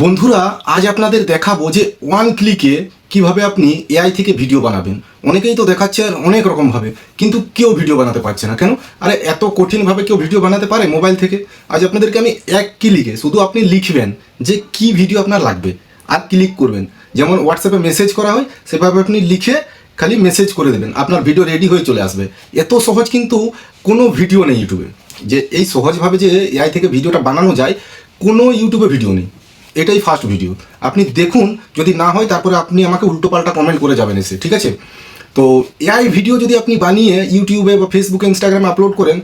বন্ধুরা, আজ আপনাদের দেখাবো যে ওয়ান ক্লিকে কিভাবে আপনি এআই থেকে ভিডিও বানাবেন। অনেকেই তো দেখাচ্ছে আর অনেক রকমভাবে, কিন্তু কেউ ভিডিও বানাতে পারছে না কেন? আরে এত কঠিনভাবে কেউ ভিডিও বানাতে পারে মোবাইল থেকে? আজ আপনাদেরকে আমি এক ক্লিকে, শুধু আপনি লিখবেন যে কি ভিডিও আপনার লাগবে আর ক্লিক করবেন। যেমন হোয়াটসঅ্যাপে মেসেজ করা হয় সেভাবে আপনি লিখে খালি মেসেজ করে দেবেন, আপনার ভিডিও রেডি হয়ে চলে আসবে। এত সহজ কিন্তু কোনো ভিডিও নেই ইউটিউবে, যে এই সহজভাবে যে এআই থেকে ভিডিওটা বানানো যায় কোনো ইউটিউবে ভিডিও নেই। এটাই ফার্স্ট ভিডিও, আপনি দেখুন, যদি না হয় তারপরে আপনি আমাকে উল্টোপাল্টা কমেন্ট করে যাবেন এসে, ঠিক আছে? তো এআই ভিডিও যদি আপনি বানিয়ে ইউটিউবে বা ফেসবুকে ইনস্টাগ্রামে আপলোড করেন,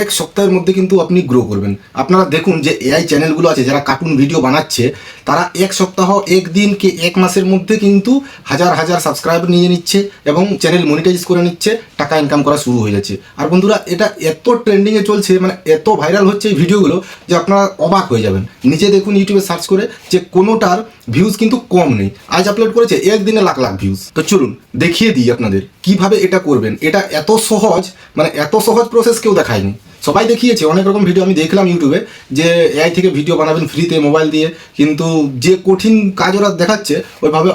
এক সপ্তাহের মধ্যে কিন্তু আপনি গ্রো করবেন। আপনারা দেখুন যে এআই চ্যানেলগুলো আছে যারা কার্টুন ভিডিও বানাচ্ছে, তারা এক সপ্তাহ, একদিন কি এক মাসের মধ্যে কিন্তু হাজার হাজার সাবস্ক্রাইবার নিয়ে নিচ্ছে এবং চ্যানেল মনিটাইজ করে নিচ্ছে, টাকা ইনকাম করা শুরু হয়ে যাচ্ছে। আর বন্ধুরা, এটা এত ট্রেন্ডিংয়ে চলছে, মানে এত ভাইরাল হচ্ছে এই ভিডিওগুলো যে আপনারা অবাক হয়ে যাবেন। নিজে দেখুন ইউটিউবে সার্চ করে যে কোনোটার ভিউজ কিন্তু কম নেই। আজ আপলোড করেছে একদিনে লাখ লাখ ভিউজ। তো চলুন দেখিয়ে দিই আপনাদের কিভাবে এটা করবেন। এটা এত সহজ, মানে এত সহজ প্রসেস কেউ দেখায়নি। সবাই দেখিয়েছে, অনেক রকম ভিডিও আমি দেখলাম ইউটিউবে যে এআই থেকে ভিডিও বানাবেন ফ্রিতে মোবাইল দিয়ে, কিন্তু যে কঠিন কাজ ওরা দেখাচ্ছে ওইভাবে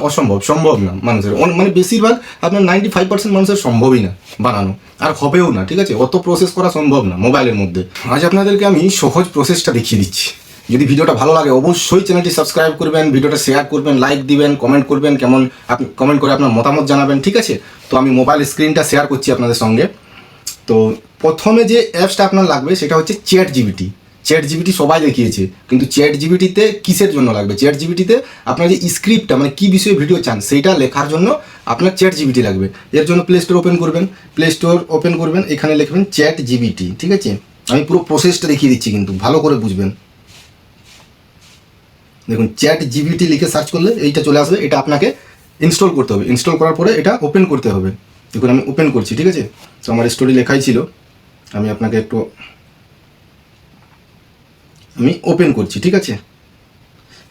সম্ভব না মানুষের, মানে বেশিরভাগ আপনার 95% মানুষের সম্ভবই না বানানো, আর হবেও না, ঠিক আছে? অত প্রসেস করা সম্ভব না মোবাইলের মধ্যে। আজ আপনাদেরকে আমি সহজ প্রসেসটা দেখিয়ে দিচ্ছি। যদি ভিডিওটা ভালো লাগে অবশ্যই চ্যানেলটি সাবস্ক্রাইব করবেন, ভিডিওটা শেয়ার করবেন, লাইক দিবেন, কমেন্ট করবেন, কেমন আপনি কমেন্ট করে আপনার মতামত জানাবেন, ঠিক আছে? তো আমি মোবাইল স্ক্রিনটা শেয়ার করছি আপনাদের সঙ্গে। তো প্রথমে যে অ্যাপসটা আপনার লাগবে সেটা হচ্ছে চ্যাট জিপিটি। চ্যাট জিপিটি সবাই দেখিয়েছে, কিন্তু চ্যাট জিপিটিতে কিসের জন্য লাগবে? চ্যাট জিপিটিতে আপনার যে স্ক্রিপ্টটা, মানে কী বিষয়ে ভিডিও চান সেইটা লেখার জন্য আপনার চ্যাট জিপিটি লাগবে। এর জন্য প্লে স্টোর ওপেন করবেন, এখানে লিখবেন চ্যাট জিপিটি, ঠিক আছে? আমি পুরো প্রসেসটা দেখিয়ে দিচ্ছি, কিন্তু ভালো করে বুঝবেন। দেখুন, চ্যাট জিপিটি লিখে সার্চ করলে এইটা চলে আসবে। এটা আপনাকে ইনস্টল করতে হবে, ইনস্টল করার পরে এটা ওপেন করতে হবে। দেখুন আমি ওপেন করছি, ঠিক আছে? তো আমার স্টোরি লেখাই ছিল, আমি আপনাকে একটু ওপেন করছি, ঠিক আছে?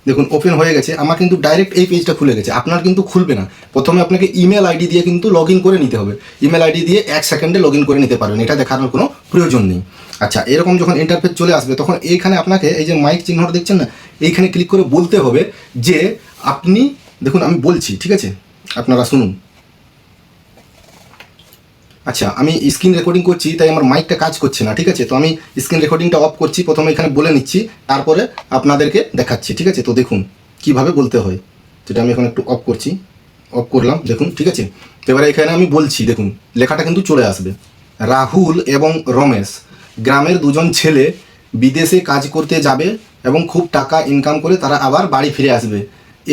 দেখুন ওপেন হয়ে গেছে আমার, কিন্তু ডাইরেক্ট এই পেজটা খুলে গেছে। আপনার কিন্তু খুলবে না, প্রথমে আপনাকে ইমেল আইডি দিয়ে কিন্তু লগ ইন করে নিতে হবে। ইমেল আইডি দিয়ে 1 সেকেন্ডে লগ ইন করে নিতে পারবেন, এটা দেখানোর কোনো প্রয়োজন নেই। আচ্ছা, এরকম যখন ইন্টারফেস চলে আসবে তখন এইখানে আপনাকে এই যে মাইক চিহ্নটা দেখছেন না, এইখানে ক্লিক করে বলতে হবে যে আপনি, দেখুন আমি বলছি, ঠিক আছে? আপনারা শুনুন। আচ্ছা, আমি স্ক্রিন রেকর্ডিং করছি তাই আমার মাইকটা কাজ করছে না, ঠিক আছে? তো আমি স্ক্রিন রেকর্ডিংটা অফ করছি, প্রথমে এখানে বলে নিচ্ছি, তারপরে আপনাদেরকে দেখাচ্ছি, ঠিক আছে? তো দেখুন কিভাবে বলতে হয়, যেটা আমি এখন একটু অফ করছি, অফ করলাম, দেখুন, ঠিক আছে? তো এবারে এখানে আমি বলছি, দেখুন লেখাটা কিন্তু চলে আসবে। রাহুল এবং রমেশ গ্রামের দুজন ছেলে বিদেশে কাজ করতে যাবে এবং খুব টাকা ইনকাম করে তারা আবার বাড়ি ফিরে আসবে।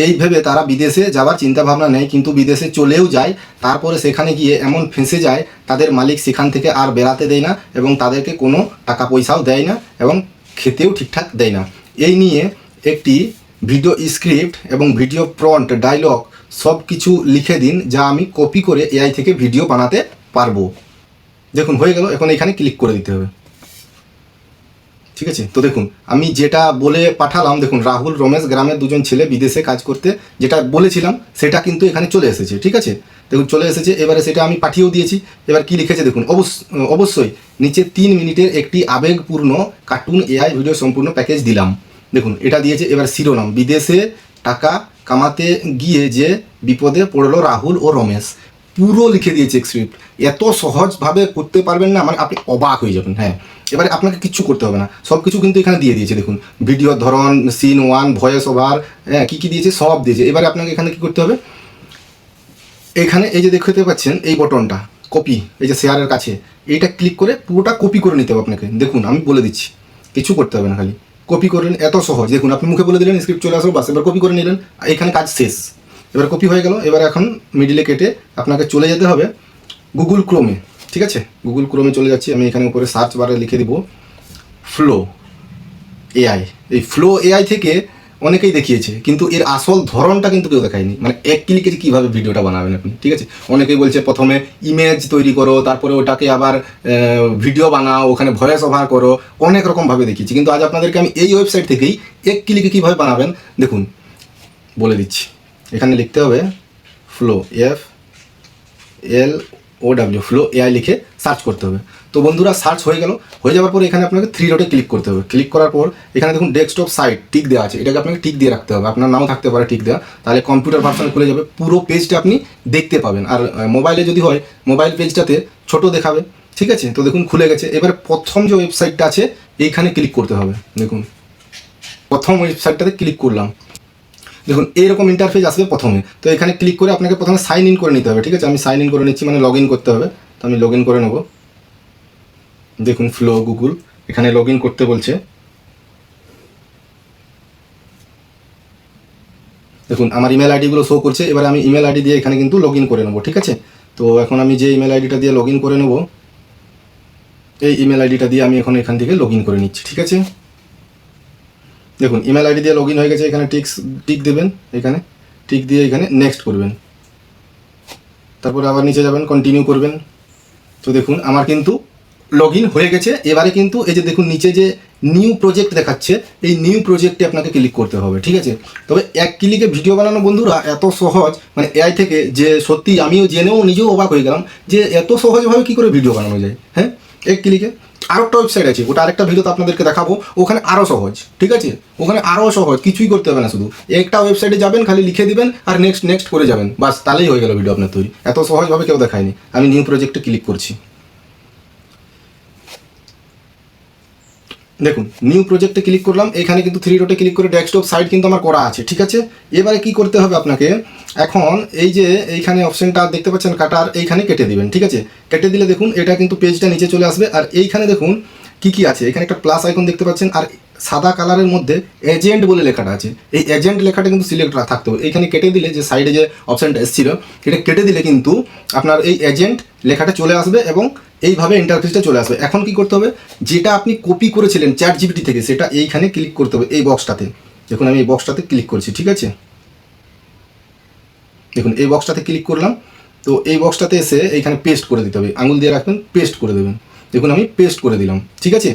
এই ভেবে তারা বিদেশে যাওয়ার চিন্তাভাবনা নেয়, কিন্তু বিদেশে চলেও যায়। তারপরে সেখানে গিয়ে এমন ফেঁসে যায়, তাদের মালিক সেখান থেকে আর বেরাতে দেয় না এবং তাদেরকে কোনো টাকা পয়সাও দেয় না এবং খেতেও ঠিকঠাক দেয় না। এই নিয়ে একটি ভিডিও স্ক্রিপ্ট এবং ভিডিও প্রম্পট, ডায়লগ সব কিছু লিখে দিন, যা আমি কপি করে এআই থেকে ভিডিও বানাতে পারবো। দেখুন হয়ে গেল, এখন এখানে ক্লিক করে দিতে হবে, ঠিক আছে? তো দেখুন আমি যেটা বলে পাঠালাম, দেখুন রাহুল রমেশ গ্রামের দুজন ছেলে বিদেশে কাজ করতে, যেটা বলেছিলাম সেটা কিন্তু এখানে চলে এসেছে, ঠিক আছে? দেখুন চলে এসেছে। এবারে সেটা আমি পাঠিয়েও দিয়েছি। এবার কি লিখেছে দেখুন, অবশ্যই নিচে 3 মিনিটের একটি আবেগপূর্ণ কার্টুন এআই ভিডিও সম্পূর্ণ প্যাকেজ দিলাম। দেখুন এটা দিয়েছে। এবার শিরোনাম, বিদেশে টাকা কামাতে গিয়ে যে বিপদে পড়লো রাহুল ও রমেশ। পুরো লিখে দিয়েছে স্ক্রিপ্ট। এত সহজভাবে করতে পারবেন না, মানে আপনি অবাক হয়ে যাবেন। হ্যাঁ, এবারে আপনাকে কিচ্ছু করতে হবে না, সব কিছু কিন্তু এখানে দিয়ে দিয়েছে। দেখুন ভিডিওর ধরন, সিন 1, ভয়েস ওভার, হ্যাঁ কী কী দিয়েছে সব দিয়েছে। এবারে আপনাকে এখানে কী করতে হবে, এখানে এই যে দেখতে পাচ্ছেন এই বটনটা কপি, এই যে শেয়ারের কাছে, এইটা ক্লিক করে পুরোটা কপি করে নিতে হবে আপনাকে। দেখুন আমি বলে দিচ্ছি, কিছু করতে হবে না, খালি কপি করলেন, এত সহজ। দেখুন আপনি মুখে বলে দিলেন, স্ক্রিপ্ট চলে আসলো, বাস এবার কপি করে নিলেন, এখানে কাজ শেষ। এবার কপি হয়ে গেল। এবার এখন মিডিলে কেটে আপনাকে চলে যেতে হবে গুগল ক্রোমে, ঠিক আছে? গুগল ক্রোমে চলে যাচ্ছি আমি, এখানে উপরে সার্চ বারে লিখে দিব ফ্লো এআই। এই ফ্লো এআই থেকে অনেকেই দেখিয়েছে, কিন্তু এর আসল ধরনটা কিন্তু কেউ দেখায়নি, মানে এক ক্লিকে কীভাবে ভিডিওটা বানাবেন আপনি, ঠিক আছে? অনেকেই বলছে প্রথমে ইমেজ তৈরি করো, তারপরে ওটাকে আবার ভিডিও বানাও, ওখানে ভয়েস ওভার করো, অনেক রকমভাবে দেখিয়েছি। কিন্তু আজ আপনাদেরকে আমি এই ওয়েবসাইট থেকেই এক ক্লিকে কীভাবে বানাবেন দেখুন বলে দিচ্ছি। এখানে লিখতে হবে flow, FLO FLOW flow AI লিখে সার্চ করতে হবে। তো বন্ধুরা সার্চ হয়ে গেল, হয়ে যাওয়ার পরে এখানে আপনাকে 3 ডটে ক্লিক করতে হবে। ক্লিক করার পর এখানে দেখুন ডেস্কটপ সাইট টিক দেওয়া আছে, এটাকে আপনাকে টিক দিয়ে রাখতে হবে। আপনার নাও থাকতে পারে টিক দেওয়া, তাহলে কম্পিউটার ভার্সনে খুলে যাবে, পুরো পেজটা আপনি দেখতে পাবেন। আর মোবাইলে যদি হয় মোবাইল পেজটাতে ছোট দেখাবে, ঠিক আছে। তো দেখুন খুলে গেছে। এবারে প্রথম যে ওয়েবসাইটটা আছে এইখানে ক্লিক করতে হবে। দেখুন প্রথম ওয়েবসাইটটাতে ক্লিক করলাম, দেখুন এইরকম ইন্টারফেস আসবে প্রথমে। তো এখানে ক্লিক করে আপনাকে প্রথমে সাইন ইন করে নিতে হবে, ঠিক আছে। আমি সাইন ইন করে নিচ্ছি, মানে লগ ইন করতে হবে। তো আমি লগ ইন করে নেব। দেখুন ফ্লো গুগল এখানে লগ ইন করতে বলছে। দেখুন আমার ইমেল আইডিগুলো শো করছে। এবার আমি ইমেল আইডি দিয়ে এখানে কিন্তু লগ ইন করে নেবো, ঠিক আছে। তো এখন আমি যে ইমেল আইডিটা দিয়ে লগ ইন করে নেব, এই ইমেল আইডিটা দিয়ে আমি এখন এখান থেকে লগ ইন করে নিচ্ছি, ঠিক আছে। দেখুন ইমেল আইডি দিয়ে লগ ইন হয়ে গেছে। এখানে টিক দেবেন, এখানে টিক দিয়ে এখানে নেক্সট করবেন, তারপরে আবার নিচে যাবেন, কন্টিনিউ করবেন। তো দেখুন আমার কিন্তু লগ ইন হয়ে গেছে। এবারে কিন্তু এই যে দেখুন নিচে যে নিউ প্রজেক্ট দেখাচ্ছে, এই নিউ প্রজেক্টে আপনাকে ক্লিক করতে হবে, ঠিক আছে। তবে এক ক্লিকে ভিডিও বানানো বন্ধুরা এত সহজ, মানে এআই থেকে, যে সত্যি আমিও জেনেও নিজেও অবাক হয়ে গেলাম যে এত সহজভাবে কী করে ভিডিও বানানো যায়। হ্যাঁ, এক ক্লিকে। আরেকটা ওয়েবসাইট আছে, ওটা আরেকটা ভিডিওতে আপনাদেরকে দেখাবো, ওখানে আরও সহজ, ঠিক আছে। ওখানে আরও সহজ, কিছুই করতে হবে না, শুধু একটা ওয়েবসাইটে যাবেন, খালি লিখে দিবেন আর নেক্সট নেক্সট করে যাবেন, বাস তাহলেই হয়ে গেল ভিডিও আপনার তৈরি। এত সহজভাবে কেউ দেখায়নি। আমি নিউ প্রজেক্টে ক্লিক করছি। দেখুন নিউ প্রজেক্টে ক্লিক করলাম। এখানে কিন্তু 3 ডটে ক্লিক করে ডেস্কটপ সাইট কিন্তু আমার করা আছে, ঠিক আছে। এবারে কি করতে হবে আপনাকে, এখন এই যে এইখানে অপশনটা দেখতে পাচ্ছেন কাটার, এইখানে কেটে দিবেন, ঠিক আছে। কেটে দিলে দেখুন এটা কিন্তু পেজটা নিচে চলে আসবে। আর এইখানে দেখুন কি কি আছে, এখানে একটা প্লাস আইকন দেখতে পাচ্ছেন, আর সাদা কালারের মধ্যে এজেন্ট বলে লেখাটা আছে। এই এজেন্ট লেখাটা কিন্তু সিলেক্ট থাকতে হবে। এইখানে কেটে দিলে যে সাইডে যে অপশনটা এসেছিল, এটা কেটে দিলে কিন্তু আপনার এই এজেন্ট লেখাটা চলে আসবে এবং এইভাবে ইন্টারফেসটা চলে আসবে। এখন কি করতে হবে, যেটা আপনি কপি করেছিলেন চ্যাট জিপিটি থেকে, সেটা এইখানে ক্লিক করতে হবে, এই বক্সটাতে। দেখুন আমি এই বক্সটাতে ক্লিক করছি, ঠিক আছে। দেখুন এই বক্সটাতে ক্লিক করলাম। তো এই বক্সটাতে এসে এইখানে পেস্ট করে দিতে হবে, আঙুল দিয়ে রাখবেন, পেস্ট করে দেবেন। দেখুন আমি পেস্ট করে দিলাম, ঠিক আছে।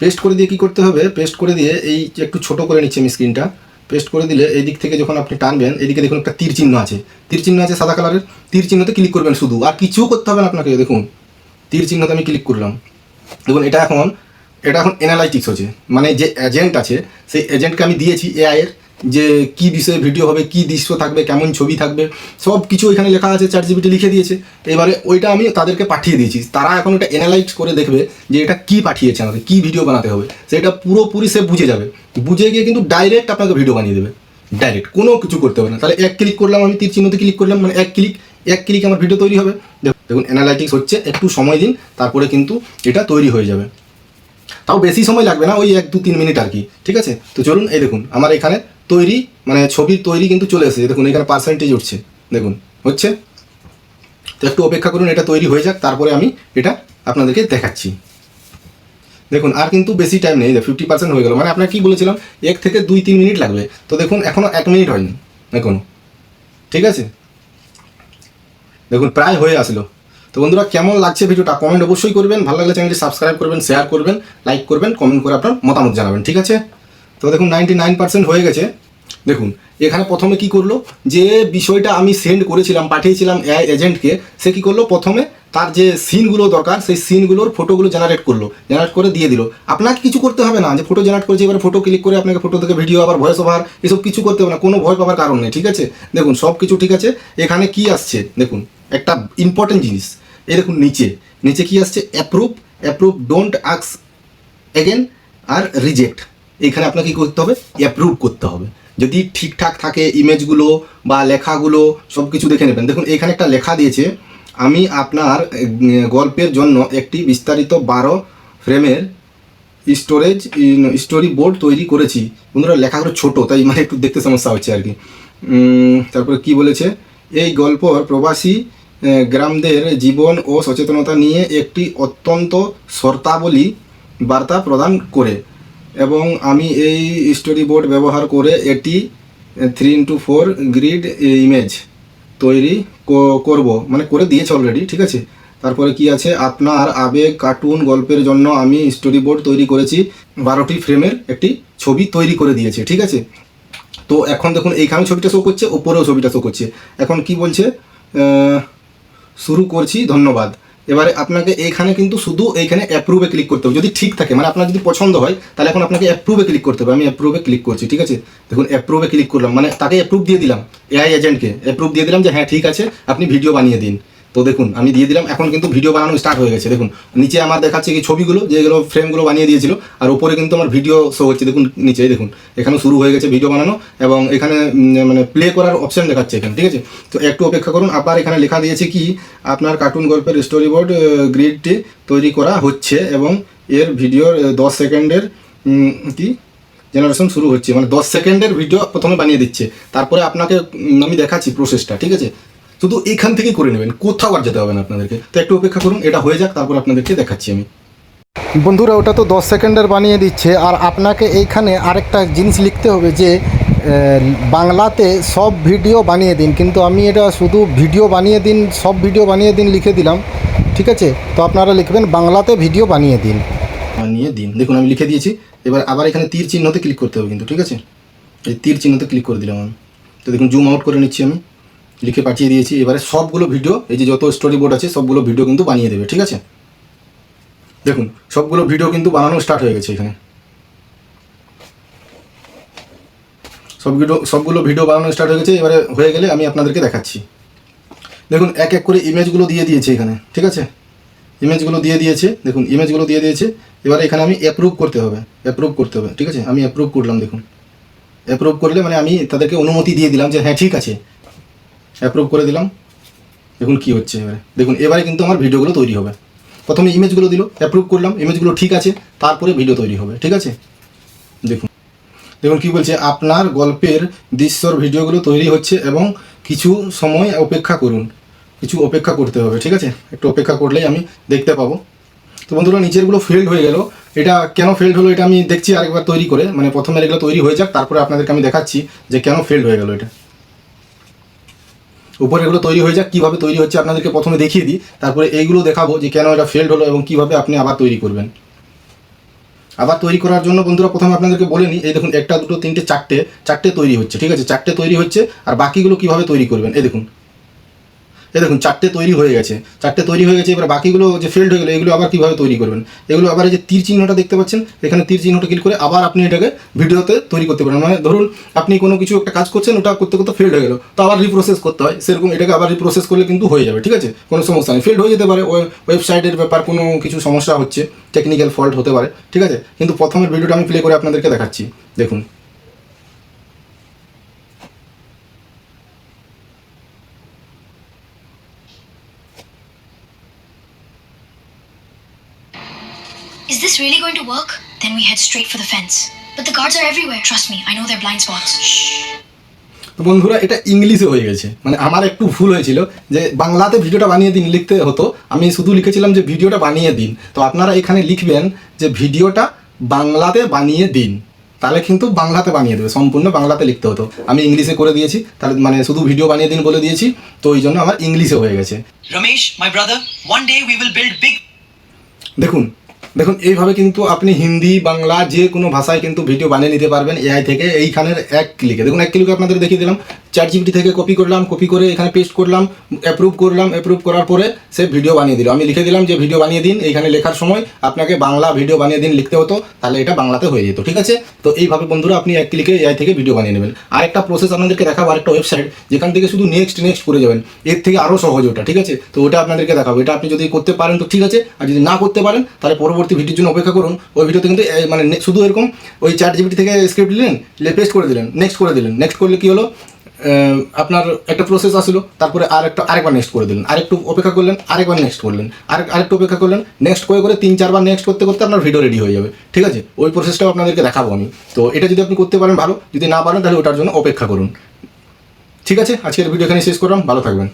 পেস্ট করে দিয়ে কী করতে হবে, পেস্ট করে দিয়ে এই যে একটু ছোটো করে নিচ্ছি আমি স্ক্রিনটা। পেস্ট করে দিলে এই দিক থেকে যখন আপনি টানবেন, এদিকে দেখুন একটা তীর চিহ্ন আছে, তীর চিহ্ন আছে সাদা কালারের, তীর চিহ্নতে ক্লিক করবেন শুধু, আর কিছুও করতে হবে না আপনাকে। দেখুন তীর চিহ্নতে আমি ক্লিক করলাম। দেখুন এটা এখন অ্যানালাইটিক্স হচ্ছে, মানে যে এজেন্ট আছে সেই এজেন্টকে আমি দিয়েছি এআইয়ের, যে কি বিষয়ে ভিডিও হবে, কি দৃশ্য থাকবে, কেমন ছবি থাকবে, সব কিছু এখানে লেখা আছে, চ্যাট জিপিটি লিখে দিয়েছে। এবারে ওইটা আমি তাদেরকে পাঠিয়ে দিয়েছি, তারা এখন এটা অ্যানালাইজ করে দেখবে যে এটা কি পাঠিয়েছে আমাকে, কি ভিডিও বানাতে হবে, সেটা পুরোপুরি সে বুঝে যাবে। বুঝে গিয়ে কিন্তু ডাইরেক্ট আপনাকে ভিডিও বানিয়ে দেবে, ডাইরেক্ট, কোনো কিছু করতে হবে না। তাহলে এক ক্লিক করলাম, আমি তীর চিহ্নতে ক্লিক করলাম, মানে এক ক্লিক আমার ভিডিও তৈরি হবে। দেখুন অ্যানালাইটিক্স হচ্ছে, একটু সময় দিন, তারপরে কিন্তু এটা তৈরি হয়ে যাবে। তাও বেশি সময় লাগবে না, ওই 1-2-3 মিনিট আর কি, ঠিক আছে। তো চলুন, এই দেখুন আমার এখানে তৈরি, মানে ছবির তৈরি কিন্তু চলে এসেছে। দেখুন এখানে পার্সেন্টেজ উঠছে, দেখুন হচ্ছে। তো একটু অপেক্ষা করুন, এটা তৈরি হয়ে যাক, তারপরে আমি এটা আপনাদেরকে দেখাচ্ছি। দেখুন আর কিন্তু বেশি টাইম নেই, 50% হয়ে গেল। মানে আপনার কি বলেছিলাম 1 থেকে 2-3 মিনিট লাগবে, তো দেখুন এখনও 1 মিনিট হয়নি এখনও, ঠিক আছে। দেখুন প্রায় হয়ে আসলো। তো বন্ধুরা কেমন লাগছে ভিডিওটা কমেন্ট অবশ্যই করবেন, ভালো লাগলে চ্যানেলটি সাবস্ক্রাইব করবেন, শেয়ার করবেন, লাইক করবেন, কমেন্ট করে আপনার মতামত জানাবেন, ঠিক আছে। তো দেখুন 99% হয়ে গেছে। দেখুন এখানে প্রথমে কি করলো, যে বিষয়টা আমি সেন্ড করেছিলাম, পাঠিয়েছিলাম এআই এজেন্টকে, সে কি করলো, প্রথমে তার যে সিনগুলো দরকার সেই সিনগুলোর ফটোগুলো জেনারেট করলো, জেনারেট করে দিয়ে দিল। আপনাকে কিছু করতে হবে না, যে ফটো জেনারেট করেছে এবার ফটো ক্লিক করে আপনাকে ফটো থেকে ভিডিও, আবার ভয়েস ওভার, এসব কিছু করতে হবে না, কোনো ভয় পাওয়ার কারণ নেই, ঠিক আছে। দেখুন সব কিছু ঠিক আছে। এখানে কি আসছে দেখুন, একটা ইম্পর্টেন্ট জিনিস, এই দেখুন নিচে কি আসছে, অ্যাপ্রুভ ডোন্ট আস্ক এগেন আর রিজেক্ট। এখানে আপনাকে কী করতে হবে, অ্যাপ্রুভ করতে হবে। যদি ঠিকঠাক থাকে ইমেজগুলো বা লেখাগুলো সব কিছু দেখে নেবেন। দেখুন এখানে একটা লেখা দিয়েছে, আমি আপনার গল্পের জন্য একটি বিস্তারিত 12 ফ্রেমের স্টোরি বোর্ড তৈরি করেছি। বন্ধুরা লেখাগুলো ছোট, তাই মানে একটু দেখতে সমস্যা হচ্ছে আর কি। তারপরে কি বলেছে, এই গল্পর প্রবাসী গ্রামদের জীবন ও সচেতনতা নিয়ে একটি অত্যন্ত শর্তাবলী বার্তা প্রদান করে, এবং আমি এই স্টোরি বোর্ড ব্যবহার করে এটি 3x4 গ্রিড ইমেজ তৈরি করব, মানে করে দিয়েছে অলরেডি, ঠিক আছে। তারপরে কি আছে, আপনার আবেগ কার্টুন গল্পের জন্য আমি স্টোরি বোর্ড তৈরি করেছি, 12টি ফ্রেমের একটি ছবি তৈরি করে দিয়েছে, ঠিক আছে। তো এখন দেখুন এইখানে ছবিটা শো করছে, ওপরেও ছবিটা শো করছে। এখন কি বলছে, শুরু করছি, ধন্যবাদ। এবারে আপনাকে এইখানে কিন্তু শুধু এইখানে অ্যাপ্রুভে ক্লিক করতে হবে, যদি ঠিক থাকে, মানে আপনার যদি পছন্দ হয় তাহলে এখন আপনাকে অ্যাপ্রুভে ক্লিক করতে হবে। আমি অ্যাপ্রুভে ক্লিক করছি, ঠিক আছে। দেখুন অ্যাপ্রুভে ক্লিক করলাম, মানে তাকে অ্যাপ্রুভ দিয়ে দিলাম, এআই এজেন্টকে অ্যাপ্রুভ দিয়ে দিলাম যে হ্যাঁ ঠিক আছে আপনি ভিডিও বানিয়ে দিন। তো দেখুন আমি দিয়ে দিলাম, এখন কিন্তু ভিডিও বানানো স্টার্ট হয়ে গেছে। দেখুন নিচে আমার দেখাচ্ছে কি ছবিগুলো, যেগুলো ফ্রেমগুলো বানিয়ে দিয়েছিল, আর উপরে কিন্তু আমার ভিডিও শো হচ্ছে। দেখুন নিচে দেখুন এখানে শুরু হয়ে গেছে ভিডিও বানানো, এবং এখানে মানে প্লে করার অপশন দেখাচ্ছে এখানে, ঠিক আছে। তো একটু অপেক্ষা করুন। আবার এখানে লেখা দিয়েছে কি আপনার কার্টুন গল্পের স্টোরি বোর্ড গ্রিডটি তৈরি করা হচ্ছে এবং এর ভিডিওর 10 সেকেন্ডের কি জেনারেশন শুরু হচ্ছে, মানে 10 সেকেন্ডের ভিডিও প্রথমে বানিয়ে দিচ্ছে। তারপরে আপনাকে আমি দেখাচ্ছি প্রসেসটা, ঠিক আছে। শুধু এখান থেকেই করে নেবেন, কোথাও আর যেতে হবে না আপনাদেরকে। তো একটু অপেক্ষা করুন, এটা হয়ে যাক, তারপর আপনাদেরকে দেখাচ্ছি আমি। বন্ধুরা ওটা তো 10 সেকেন্ডের বানিয়ে দিচ্ছে, আর আপনাকে এইখানে আরেকটা জিনিস লিখতে হবে যে বাংলাতে সব ভিডিও বানিয়ে দিন। কিন্তু আমি এটা শুধু ভিডিও বানিয়ে দিন, সব ভিডিও বানিয়ে দিন লিখে দিলাম, ঠিক আছে। তো আপনারা লিখবেন বাংলাতে ভিডিও বানিয়ে দিন, বানিয়ে দিন। দেখুন আমি লিখে দিয়েছি। এবার আবার এখানে তীর চিহ্নতে ক্লিক করতে হবে কিন্তু, ঠিক আছে। এই তীর চিহ্নতে ক্লিক করে দিলাম আমি। তো দেখুন জুম আউট করে নিচ্ছি আমি, লিখে পাঠিয়ে দিয়েছি। এবারে সবগুলো ভিডিও, এই যে যত স্টোরি বোর্ড আছে সবগুলো ভিডিও কিন্তু বানিয়ে দেবে, ঠিক আছে। দেখুন সবগুলো ভিডিও কিন্তু বানানো স্টার্ট হয়ে গেছে এখানে, সবগুলো ভিডিও বানানো স্টার্ট হয়ে গেছে। এবারে হয়ে গেলে আমি আপনাদেরকে দেখাচ্ছি। দেখুন এক এক করে ইমেজগুলো দিয়ে দিয়েছে এখানে, ঠিক আছে। ইমেজগুলো দিয়ে দিয়েছে, দেখুন ইমেজগুলো দিয়ে দিয়েছে। এবারে এখানে আমি অ্যাপ্রুভ করতে হবে, ঠিক আছে। আমি অ্যাপ্রুভ করলাম, দেখুন অ্যাপ্রুভ করলে মানে আমি তাদেরকে অনুমতি দিয়ে দিলাম যে হ্যাঁ ঠিক আছে, অ্যাপ্রুভ করে দিলাম। দেখুন কি হচ্ছে এবারে, দেখুন এবারে কিন্তু আমার ভিডিওগুলো তৈরি হবে। প্রথমে ইমেজগুলো দিল, অ্যাপ্রুভ করলাম, ইমেজগুলো ঠিক আছে, তারপরে ভিডিও তৈরি হবে, ঠিক আছে। দেখুন দেখুন কী বলছে, আপনার গল্পের দৃশ্যর ভিডিওগুলো তৈরি হচ্ছে এবং কিছু সময় অপেক্ষা করুন, কিছু অপেক্ষা করতে হবে, ঠিক আছে। একটু অপেক্ষা করলেই আমি দেখতে পাবো। তো বন্ধুরা নিচেরগুলো ফেল্ড হয়ে গেল, এটা কেন ফেল্ড হলো এটা আমি দেখছি আরেকবার তৈরি করে, মানে প্রথমে এগুলো তৈরি হয়ে যাক, তারপরে আপনাদেরকে আমি দেখাচ্ছি যে কেন ফেল্ড হয়ে গেল এটা। উপরে এগুলো তৈরি হয়ে যাক, কীভাবে তৈরি হচ্ছে আপনাদেরকে প্রথমে দেখিয়ে দিই, তারপরে এইগুলো দেখাবো যে কেন এটা ফেল্ড হলো এবং কীভাবে আপনি আবার তৈরি করবেন। আবার তৈরি করার জন্য বন্ধুরা প্রথমে আপনাদেরকে বলে নিই, এই দেখুন একটা দুটো তিনটে চারটে তৈরি হচ্ছে, ঠিক আছে। চারটে তৈরি হচ্ছে, আর বাকিগুলো কীভাবে তৈরি করবেন এই দেখুন, চারটে তৈরি হয়ে গেছে, এবার বাকিগুলো যে ফেল্ড হয়ে গেলো এগুলো আবার কীভাবে তৈরি করবেন। এগুলো আবার এই যে তীর চিহ্নটা দেখতে পাচ্ছেন, এখানে তীর চিহ্নটা ক্লিক করে আবার আপনি এটাকে ভিডিওতে তৈরি করতে পারেন। মানে ধরুন আপনি কোনো কিছু একটা কাজ করছেন, ওটা করতে করতে ফেল্ড হয়ে গেলো, তো আবার রিপ্রসেস করতে হয়, সেরকম এটাকে আবার রিপ্রসেস করলে কিন্তু হয়ে যাবে, ঠিক আছে। কোনো সমস্যা নেই, ফেল্ড হয়ে যেতে পারে, ওয়েবসাইটের ব্যাপার, কোনো কিছু সমস্যা হচ্ছে, টেকনিক্যাল ফল্ট হতে পারে, ঠিক আছে। কিন্তু প্রথমের ভিডিওটা আমি প্লে করে আপনাদেরকে দেখাচ্ছি, দেখুন। Is this really going to work? Then we head straight for the fence. But the guards are everywhere. Trust me, I know their blind spots. Shh. তো বন্ধুরা এটা ইংলিশে হয়ে গেছে, মানে আমার একটু ভুল হয়েছিল যে বাংলাতে ভিডিওটা বানিয়ে দিন লিখতে হতো, আমি শুধু লিখেছিলাম যে ভিডিওটা বানিয়ে দিন। তো আপনারা এখানে লিখবেন যে ভিডিওটা বাংলাতে বানিয়ে দিন, তাহলে কিন্তু বাংলাতে বানিয়ে দেবে, সম্পূর্ণ বাংলাতে লিখতে হতো। আমি ইংলিশে করে দিয়েছি, তাহলে মানে শুধু ভিডিও বানিয়ে দিন বলে দিয়েছি, তো ওই জন্য আমার ইংলিশে হয়ে গেছে। Ramesh, my brother, one day we will build big. দেখুন এইভাবে কিন্তু আপনি হিন্দি বাংলা যে কোনো ভাষায় কিন্তু ভিডিও বানিয়ে নিতে পারবেন এআই থেকে, এইখানের এক ক্লিকে। দেখুন এক ক্লিকে আপনাদের দেখিয়ে দিলাম, ChatGPT থেকে কপি করলাম, কপি করে এখানে পেস্ট করলাম, অ্যাপ্রুভ করলাম, অ্যাপ্রুভ করার পরে সে ভিডিও বানিয়ে দিল। আমি লিখে দিলাম যে ভিডিও বানিয়ে দিন, এইখানে লেখার সময় আপনাকে বাংলা ভিডিও বানিয়ে দিন লিখতে হতো, তাহলে এটা বাংলাতে হয়ে যেত, ঠিক আছে। তো এইভাবে বন্ধুরা আপনি এক ক্লিকে এআই থেকে ভিডিও বানিয়ে নেবেন। আরেকটা প্রসেস আপনাদেরকে দেখাবো, আরেকটা ওয়েবসাইট যেখান থেকে শুধু নেক্সট করে যাবেন, এর থেকে আরও সহজ ওটা, ঠিক আছে। তো ওটা আপনাদেরকে দেখাবো, এটা আপনি যদি করতে পারেন তো ঠিক আছে, আর যদি না করতে পারেন তাহলে পরবর্তী ভিডিওর জন্য অপেক্ষা করুন। ওই ভিডিওতে কিন্তু মানে শুধু এরকম ওই ChatGPT থেকে স্ক্রিপ্ট দিলেন, পেস্ট করে দিলেন, নেক্সট করে দিলেন, নেক্সট করলে কী হলো, আপনার একটা প্রসেস আসলো, তারপরে আরেকবার নেক্সট করে দিলেন, আরেকটু অপেক্ষা করলেন, আরেকবার নেক্সট করলেন, আরেকটু অপেক্ষা করলেন, নেক্সট করে 3-4 বার নেক্সট করতে করতে আপনার ভিডিও রেডি হয়ে যাবে, ঠিক আছে। ওই প্রসেসটাও আপনাদেরকে দেখাবো আমি। তো এটা যদি আপনি করতে পারেন ভালো, যদি না পারেন তাহলে ওটার জন্য অপেক্ষা করুন, ঠিক আছে। আজকের ভিডিও এখানে শেষ করলাম, ভালো থাকবেন।